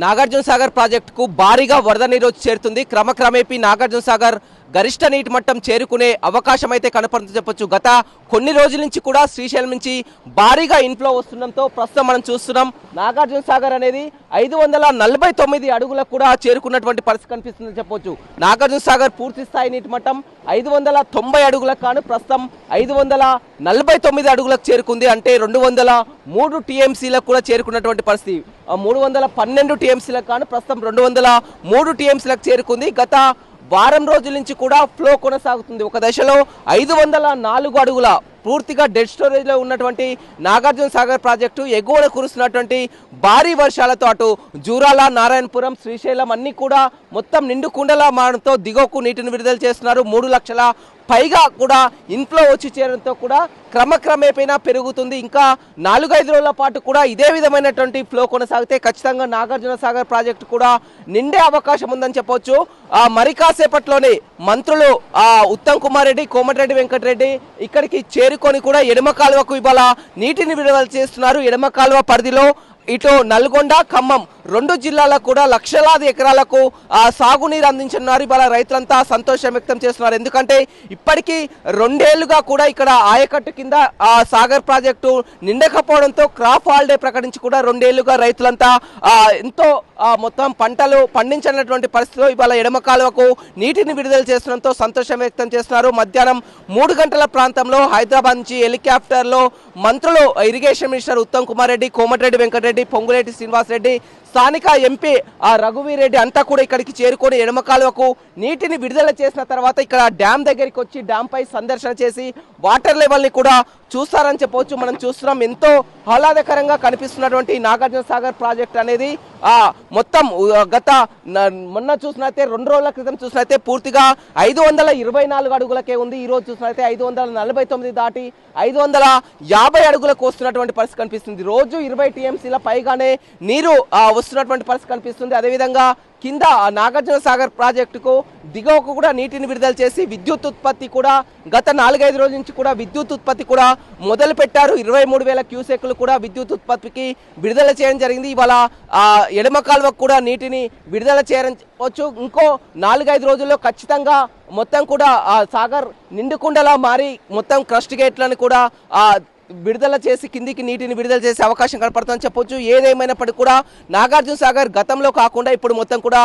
నాగార్జున సాగర్ ప్రాజెక్టుకు భారీగా వరద నీరు వచ్చి చేరుతుంది. క్రమక్రమేపీ నాగార్జున సాగర్ గరిష్ట నీటి మట్టం చేరుకునే అవకాశం అయితే కనపడుతుందని చెప్పొచ్చు. గత కొన్ని రోజుల నుంచి కూడా శ్రీశైలం నుంచి భారీగా ఇన్ఫ్లో వస్తుండడంతో ప్రస్తుతం మనం చూస్తున్నాం నాగార్జున సాగర్ అనేది 549 అడుగులకు కూడా చేరుకున్నటువంటి పరిస్థితి కనిపిస్తుందని చెప్పొచ్చు. నాగార్జున సాగర్ పూర్తి స్థాయి నీటి మట్టం 590 అడుగులకు కాను ప్రస్తుతం 549 అడుగులకు చేరుకుంది. అంటే 203 టీఎంసీలకు కూడా చేరుకున్నటువంటి పరిస్థితి. 312 టీఎంసీలకు కాను ప్రస్తుతం 203 టీఎంసీలకు చేరుకుంది. గత వారం రోజుల నుంచి కూడా ఫ్లో కొనసాగుతుంది. ఒక దశలో 504 అడుగుల పూర్తిగా డెడ్ స్టోరేజ్ లో ఉన్నటువంటి నాగార్జున సాగర్ ప్రాజెక్టు ఎగువన కురుస్తున్నటువంటి భారీ వర్షాలతో అటు జూరాల, నారాయణపురం, శ్రీశైలం అన్ని కూడా మొత్తం నిండు కుండలా మారడంతో దిగువకు నీటిని విడుదల చేస్తున్నారు. 3 లక్షల పైగా కూడా ఇన్ఫ్లో వచ్చి చేరడంతో కూడా క్రమక్రమేపైనా పెరుగుతుంది. ఇంకా 4-5 రోజుల పాటు కూడా ఇదే విధమైనటువంటి ఫ్లో కొనసాగితే ఖచ్చితంగా నాగార్జున సాగర్ ప్రాజెక్టు కూడా నిండే అవకాశం ఉందని చెప్పవచ్చు. మరి కాసేపట్లోనే మంత్రులు ఉత్తమ్ కుమార్ రెడ్డి, కోమటిరెడ్డి వెంకటరెడ్డి ఇక్కడికి చేరుకొని కూడా ఎడమ కాలువకు ఇవాళ నీటిని విడుదల చేస్తున్నారు. ఎడమ కాలువ పరిధిలో ఇటు నల్గొండ, ఖమ్మం 2 జిల్లాలకు కూడా లక్షలాది ఎకరాలకు సాగునీరు అందించనున్నారు. ఇవాళ రైతులంతా సంతోషం వ్యక్తం చేస్తున్నారు. ఎందుకంటే ఇప్పటికీ 2 ఏళ్లుగా కూడా ఇక్కడ ఆయకట్టు కింద సాగర్ ప్రాజెక్టు నిండకపోవడంతో క్రాప్ హాలిడే ప్రకటించి కూడా 2 ఏళ్లుగా రైతులంతా ఎంతో మొత్తం పంటలు పండించినటువంటి పరిస్థితిలో ఇవాళ ఎడమ కాలువకు నీటిని విడుదల చేస్తుండడంతో సంతోషం వ్యక్తం చేస్తున్నారు. మధ్యాహ్నం 3 గంటల ప్రాంతంలో హైదరాబాద్ నుంచి హెలికాప్టర్లో మంత్రులు ఇరిగేషన్ మినిస్టర్ ఉత్తమ్ కుమార్ రెడ్డి, కోమటిరెడ్డి వెంకటరెడ్డి, పొంగులేటి శ్రీనివాస్ రెడ్డి, స్థానిక ఎంపీ రఘువీర్ రెడ్డి అంతా కూడా ఇక్కడికి చేరుకొని ఎడమ కాలువకు నీటిని విడుదల చేసిన తర్వాత ఇక్కడ డ్యామ్ దగ్గరికి వచ్చి డ్యామ్ పై సందర్శన చేసి వాటర్ లెవెల్ ని కూడా చూస్తారని చెప్పవచ్చు. మనం చూస్తున్నాం ఎంతో ఆహ్లాదకరంగా కనిపిస్తున్నటువంటి నాగార్జున సాగర్ ప్రాజెక్ట్ అనేది మొత్తం గత మొన్న చూసినైతే 2 రోజుల క్రితం చూసినైతే పూర్తిగా 524 అడుగులకే ఉంది. ఈ రోజు చూసినైతే 549 దాటి 550 అడుగులకు వస్తున్నటువంటి పరిస్థితి కనిపిస్తుంది. రోజు 20 టీఎంసీల పైగానే నీరు వస్తున్నటువంటి పరిస్థితి కనిపిస్తుంది. అదేవిధంగా కింద నాగార్జున సాగర్ ప్రాజెక్టుకు దిగువకు కూడా నీటిని విడుదల చేసి విద్యుత్ ఉత్పత్తి కూడా గత 4-5 రోజుల నుంచి కూడా విద్యుత్ ఉత్పత్తి కూడా మొదలు పెట్టారు. 23,000 క్యూసెక్లు కూడా విద్యుత్ ఉత్పత్తికి విడుదల చేయడం జరిగింది. ఇవాళ ఎడమ కాలువకు కూడా నీటిని విడుదల చేయవచ్చు. ఇంకో 4-5 రోజుల్లో ఖచ్చితంగా మొత్తం కూడా సాగర్ నిండుకుండలా మారి మొత్తం క్రస్ట్ గేట్లను కూడా విడుదల చేసి కిందికి నీటిని విడుదల చేసే అవకాశం కనపడుతుందని చెప్పొచ్చు. ఏదేమైనప్పటికీ కూడా నాగార్జున సాగర్ గతంలో కాకుండా ఇప్పుడు మొత్తం కూడా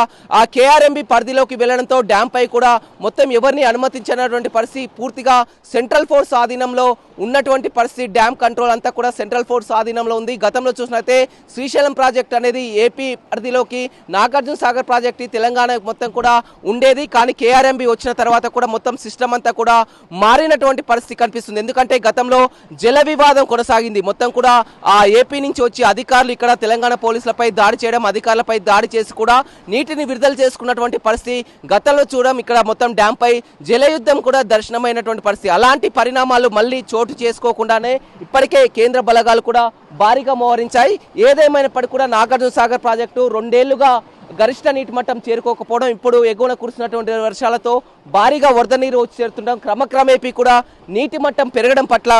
కేఆర్ఎంబి పరిధిలోకి వెళ్లడంతో డ్యామ్ పై కూడా మొత్తం ఎవరిని అనుమతించినటువంటి పరిస్థితి, పూర్తిగా సెంట్రల్ ఫోర్స్ ఆధీనంలో ఉన్నటువంటి పరిస్థితి. డ్యామ్ కంట్రోల్ అంతా కూడా సెంట్రల్ ఫోర్స్ ఆధీనంలో ఉంది. గతంలో చూసినట్లయితే శ్రీశైలం ప్రాజెక్ట్ అనేది ఏపీ పరిధిలోకి, నాగార్జున సాగర్ ప్రాజెక్ట్ తెలంగాణ మొత్తం కూడా ఉండేది. కానీ కేఆర్ఎంబి వచ్చిన తర్వాత కూడా మొత్తం సిస్టమ్ అంతా కూడా మారినటువంటి పరిస్థితి కనిపిస్తుంది. ఎందుకంటే గతంలో జల వివాదం కొనసాగింది. మొత్తం కూడా ఏపీ నుంచి వచ్చి అధికారులు ఇక్కడ తెలంగాణ పోలీసులపై దాడి చేయడం, అధికారులపై దాడి చేసి కూడా నీటిని విడుదల చేసుకున్నటువంటి పరిస్థితి గతంలో చూడడం. ఇక్కడ మొత్తం డ్యామ్ పై జలయుద్ధం కూడా దర్శనమైనటువంటి పరిస్థితి. అలాంటి పరిణామాలు మళ్ళీ చోటు చేసుకోకుండానే ఇప్పటికే కేంద్ర బలగాలు కూడా భారీగా మోహరించాయి. ఏదేమైనప్పటికీ కూడా నాగార్జున సాగర్ ప్రాజెక్టు 2 ఏళ్లుగా గరిష్ట నీటి మట్టం చేరుకోకపోవడం, ఇప్పుడు ఎగువన కురుస్తున్నటువంటి వర్షాలతో భారీగా వరద నీరు వచ్చి చేరుతుండడం, క్రమక్రమేపీ కూడా నీటి మట్టం పెరగడం పట్ల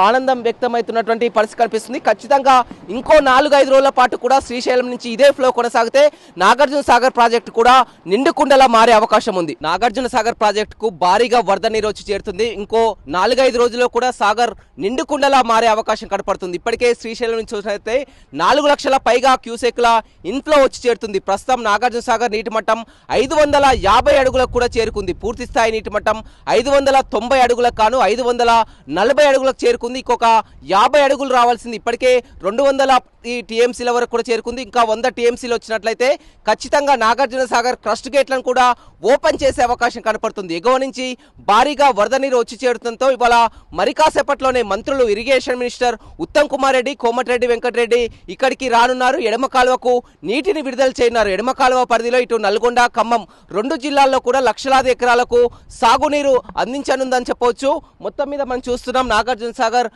ఆనందం వ్యక్తమవుతున్నటువంటి పరిస్థితి కనిపిస్తుంది. ఖచ్చితంగా ఇంకో 4-5 రోజుల పాటు కూడా శ్రీశైలం నుంచి ఇదే ఫ్లో కొనసాగితే నాగార్జున సాగర్ ప్రాజెక్టు కూడా నిండుకుండలా మారే అవకాశం ఉంది. నాగార్జున సాగర్ ప్రాజెక్టుకు భారీగా వరద నీరు వచ్చి చేరుతుంది. ఇంకో 4-5 రోజుల్లో కూడా సాగర్ నిండుకుండలా మారే అవకాశం కనపడుతుంది. ఇప్పటికే శ్రీశైలం నుంచి చూసినట్లయితే 4 లక్షల పైగా క్యూసెక్ల ఇన్ఫ్లో వచ్చి చేరుతుంది. ప్రస్తుతం నాగార్జున సాగర్ నీటి మట్టం 550 అడుగులకు కూడా చేరుకుంది. పూర్తి స్థాయి నీటి మట్టం 590 అడుగులకు కాను 540 అడుగులకు చేరుకుంది. ఇంకొక 50 అడుగులు రావాల్సింది. ఇప్పటికే 200 టీఎంసీల వరకు కూడా చేరుకుంది. ఇంకా 100 టీఎంసీలు వచ్చినట్లయితే ఖచ్చితంగా నాగార్జున సాగర్ క్రస్ట్ గేట్లను కూడా ఓపెన్ చేసే అవకాశం కనపడుతుంది. ఎగువ నుంచి భారీగా వరద నీరు వచ్చి చేరుతుండటంతో ఇవాళ మరి కాసేపట్లోనే మంత్రులు ఇరిగేషన్ మినిస్టర్ ఉత్తమ్ కుమార్ రెడ్డి, కోమటిరెడ్డి వెంకటరెడ్డి ఇక్కడికి రానున్నారు. ఎడమ కాలువకు నీటిని విడుదల చేయనున్నారు. ఎడమ కాలువ పరిధిలో ఇటు నల్గొండ, ఖమ్మం 2 జిల్లాల్లో కూడా లక్షలాది ఎకరాలకు సాగునీరు అందించనుందని చెప్పవచ్చు. మొత్తం మీద మనం చూస్తున్నాం నాగార్జున సాగర్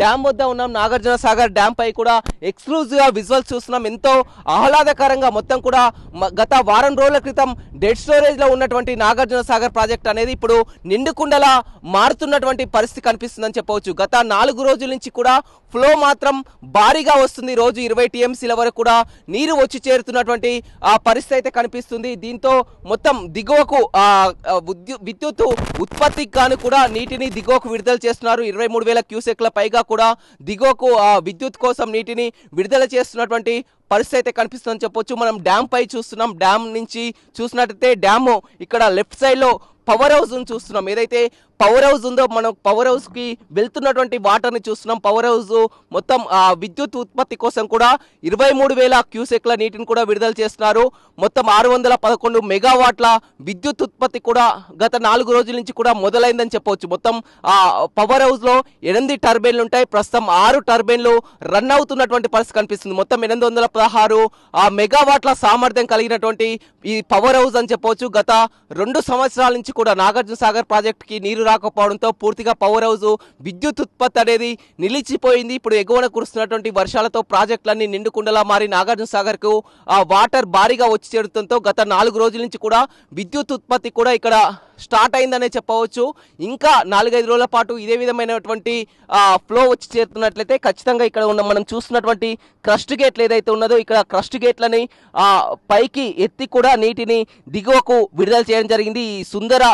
డ్యామ్ వద్ద ఉన్నాం. నాగార్జున సాగర్ డ్యామ్ పై కూడా ఎక్స్క్లూజివ్ గా విజువల్స్ చూస్తున్నాం. ఎంతో ఆహ్లాదకరంగా మొత్తం కూడా గత వారం రోజుల క్రితం డెడ్ స్టోరేజ్ లో ఉన్నటువంటి నాగార్జున సాగర్ ప్రాజెక్ట్ అనేది ఇప్పుడు నిండుకుండలా మారుతున్నటువంటి పరిస్థితి కనిపిస్తుందని చెప్పవచ్చు. గత 4 రోజుల నుంచి కూడా ఫ్లో మాత్రం భారీగా వస్తుంది. రోజు 20 టీఎంసీల వరకు కూడా నీరు వచ్చి చేరుతున్నటువంటి పరిస్థితి అయితే కనిపిస్తుంది. దీంతో మొత్తం దిగువకు విద్యుత్ ఉత్పత్తికి గాను కూడా నీటిని దిగువకు విడుదల చేస్తున్నారు. 23,000 క్యూసెక్ల పైగా కూడా దిగువకు విద్యుత్ కోసం నీటిని విడుదల చేస్తున్నటువంటి పరిస్థితి అయితే కనిపిస్తుందని చెప్పొచ్చు. మనం డ్యామ్ పై చూస్తున్నాం. డ్యామ్ నుంచి చూసినట్టయితే డ్యామ్ ఇక్కడ లెఫ్ట్ సైడ్ లో పవర్ హౌస్ చూస్తున్నాం. ఏదైతే పవర్ హౌస్ ఉందో మనం పవర్ హౌస్ కి వెళ్తున్నటువంటి వాటర్ ని చూస్తున్నాం. పవర్ హౌస్ మొత్తం విద్యుత్ ఉత్పత్తి కోసం కూడా 23,000 క్యూసెక్ల నీటిని కూడా విడుదల చేస్తున్నారు. మొత్తం 611 మెగావాట్ల విద్యుత్ ఉత్పత్తి కూడా గత 4 రోజుల నుంచి కూడా మొదలైందని చెప్పవచ్చు. మొత్తం పవర్ హౌస్ లో 8 టర్బైన్లు ఉంటాయి. ప్రస్తుతం 6 టర్బైన్లు రన్ అవుతున్నటువంటి పరిస్థితి కనిపిస్తుంది. మొత్తం 816 మెగావాట్ల సామర్థ్యం కలిగినటువంటి ఈ పవర్ హౌస్ అని చెప్పవచ్చు. గత 2 సంవత్సరాల నుంచి కూడా నాగార్జున సాగర్ ప్రాజెక్ట్ కి నీరు రాకపోవడంతో పూర్తిగా పవర్ హౌస్ విద్యుత్ ఉత్పత్తి అనేది నిలిచిపోయింది. ఇప్పుడు ఎగువన కురుస్తున్నటువంటి వర్షాలతో ప్రాజెక్టులన్నీ నిండుకుండలా మారి నాగార్జున సాగర్ కు వాటర్ భారీగా వచ్చి చేరుతుండటంతో గత 4 రోజుల నుంచి కూడా విద్యుత్ ఉత్పత్తి కూడా ఇక్కడ స్టార్ట్ అయిందనే చెప్పవచ్చు. ఇంకా 4-5 రోజుల పాటు ఇదే విధమైనటువంటి ఫ్లో వచ్చి చేరుతున్నట్లయితే ఖచ్చితంగా ఇక్కడ ఉన్న మనం చూస్తున్నటువంటి క్రస్ట్ గేట్లు ఏదైతే ఉన్నదో ఇక్కడ క్రస్ట్ గేట్లని పైకి ఎత్తి కూడా నీటిని దిగువకు విడుదల చేయడం జరిగింది. ఈ సుందర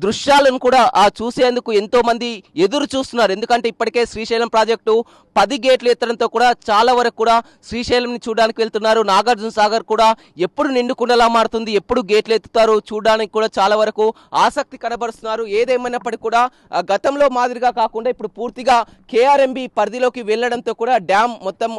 దృశ్యాలను కూడా చూసేందుకు ఎంతో మంది ఎదురు చూస్తున్నారు. ఎందుకంటే ఇప్పటికే శ్రీశైలం ప్రాజెక్టు 10 గేట్లు ఎత్తడంతో కూడా చాలా వరకు కూడా శ్రీశైలంని చూడడానికి వెళ్తున్నారు. నాగార్జున సాగర్ కూడా ఎప్పుడు నిండుకుండలా మారుతుంది, ఎప్పుడు గేట్లు ఎత్తుతారు చూడడానికి కూడా చాలా వరకు ఆసక్తి కనబరుస్తున్నారు. ఏదేమైనప్పటికీ కూడా గతంలో మాదిరిగా కాకుండా ఇప్పుడు పూర్తిగా కేఆర్ఎంబి పరిధిలోకి వెళ్లడంతో కూడా డ్యామ్ మొత్తం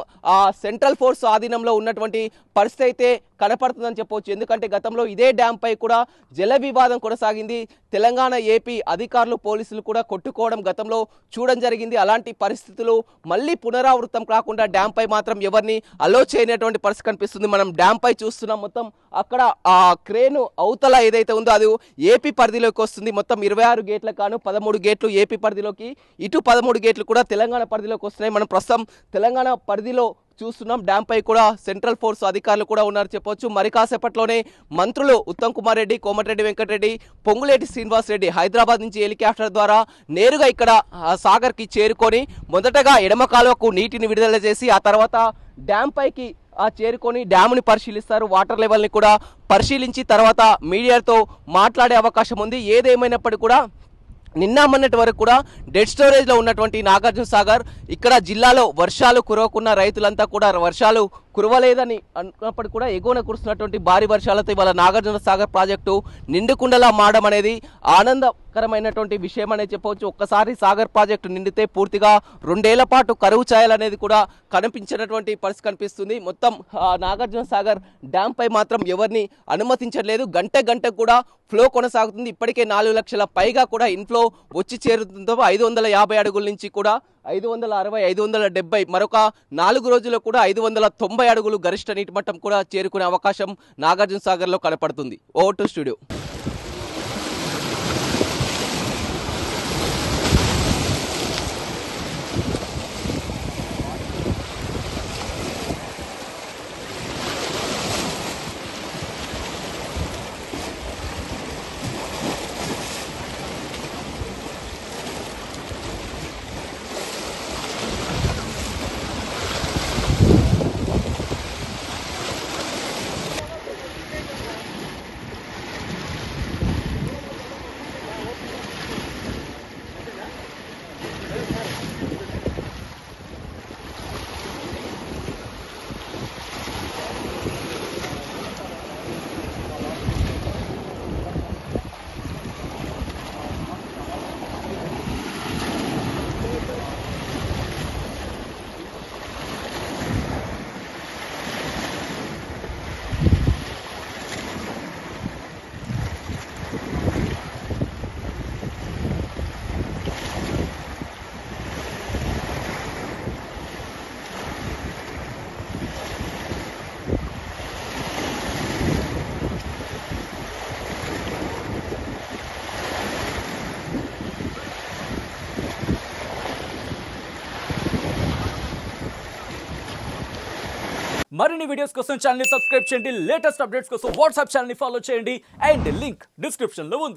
సెంట్రల్ ఫోర్స్ ఆధీనంలో ఉన్నటువంటి పరిస్థితి అయితే కనపడుతుందని చెప్పవచ్చు. ఎందుకంటే గతంలో ఇదే డ్యామ్ పై కూడా జల వివాదం కొనసాగింది. తెలంగాణ ఏపీ అధికారులు పోలీసులు కూడా కొట్టుకోవడం గతంలో చూడడం జరిగింది. అలాంటి పరిస్థితులు మళ్ళీ పునరావృతం కాకుండా డ్యామ్ పై మాత్రం ఎవరిని అలో చేయనటువంటి పరిస్థితి కనిపిస్తుంది. మనం డ్యామ్ పై చూస్తున్నాం. మొత్తం అక్కడ క్రేను అవతల ఏదైతే ఉందో అది ఏపీ పరిధిలోకి వస్తుంది. మొత్తం 26 గేట్లకు గాను 13 గేట్లు ఏపీ పరిధిలోకి, ఇటు 13 గేట్లు కూడా తెలంగాణ పరిధిలోకి వస్తున్నాయి. మనం ప్రస్తుతం తెలంగాణ పరిధిలో చూస్తున్నాం. డ్యామ్ పై కూడా సెంట్రల్ ఫోర్స్ అధికారులు కూడా ఉన్నారు చెప్పొచ్చు. మరి కాసేపట్లోనే మంత్రులు ఉత్తమ్ కుమార్ రెడ్డి, కోమటిరెడ్డి వెంకటరెడ్డి, పొంగులేటి శ్రీనివాస్ రెడ్డి హైదరాబాద్ నుంచి హెలికాప్టర్ ద్వారా నేరుగా ఇక్కడ సాగర్ కి చేరుకొని మొదటగా ఎడమ కాలువకు నీటిని విడుదల చేసి ఆ తర్వాత డ్యామ్ పైకి చేరుకొని డ్యామ్ని పరిశీలిస్తారు. వాటర్ లెవెల్ని కూడా పరిశీలించి తర్వాత మీడియాతో మాట్లాడే అవకాశం ఉంది. ఏదేమైనప్పటికీ కూడా నిన్న మొన్నటి వరకు కూడా డెడ్ స్టోరేజ్ లో ఉన్నటువంటి నాగార్జున సాగర్ ఇక్కడ జిల్లాలో వర్షాలు కురవకున్న రైతులంతా కూడా వర్షాలు కురవలేదని అనుకున్నప్పటికీ కూడా ఎగువన కురుస్తున్నటువంటి భారీ వర్షాలతో ఇవాళ నాగార్జున సాగర్ ప్రాజెక్టు నిండుకుండలా మారడం అనేది ఆనందకరమైనటువంటి విషయం అనేది చెప్పవచ్చు. ఒక్కసారి సాగర్ ప్రాజెక్టు నిండితే పూర్తిగా 2 ఏళ్ల పాటు కరువు ఛాయలనేది కూడా కనిపించినటువంటి పరిస్థితి కనిపిస్తుంది. మొత్తం నాగార్జున సాగర్ డ్యామ్ పై మాత్రం ఎవరిని అనుమతించట్లేదు. గంట కూడా ఫ్లో కొనసాగుతుంది. ఇప్పటికే 4 లక్షల పైగా కూడా ఇన్ఫ్లో వచ్చి చేరుతుందో 550 అడుగుల నుంచి కూడా 560, 570 మరొక 4 రోజుల్లో కూడా 590 అడుగులు గరిష్ట నీటి మట్టం కూడా చేరుకునే అవకాశం నాగార్జున సాగర్ లో కనపడుతుంది. Over to studio. మరిన్ని వీడియోస్ కోసం ఛానల్ ని సబ్స్క్రైబ్ చేయండి, లేటెస్ట్ అప్డేట్స్ కోసం వాట్సాప్ ఛానల్ ని ఫాలో చేయండి అండ్ లింక్ డిస్క్రిప్షన్ లో ఉంది.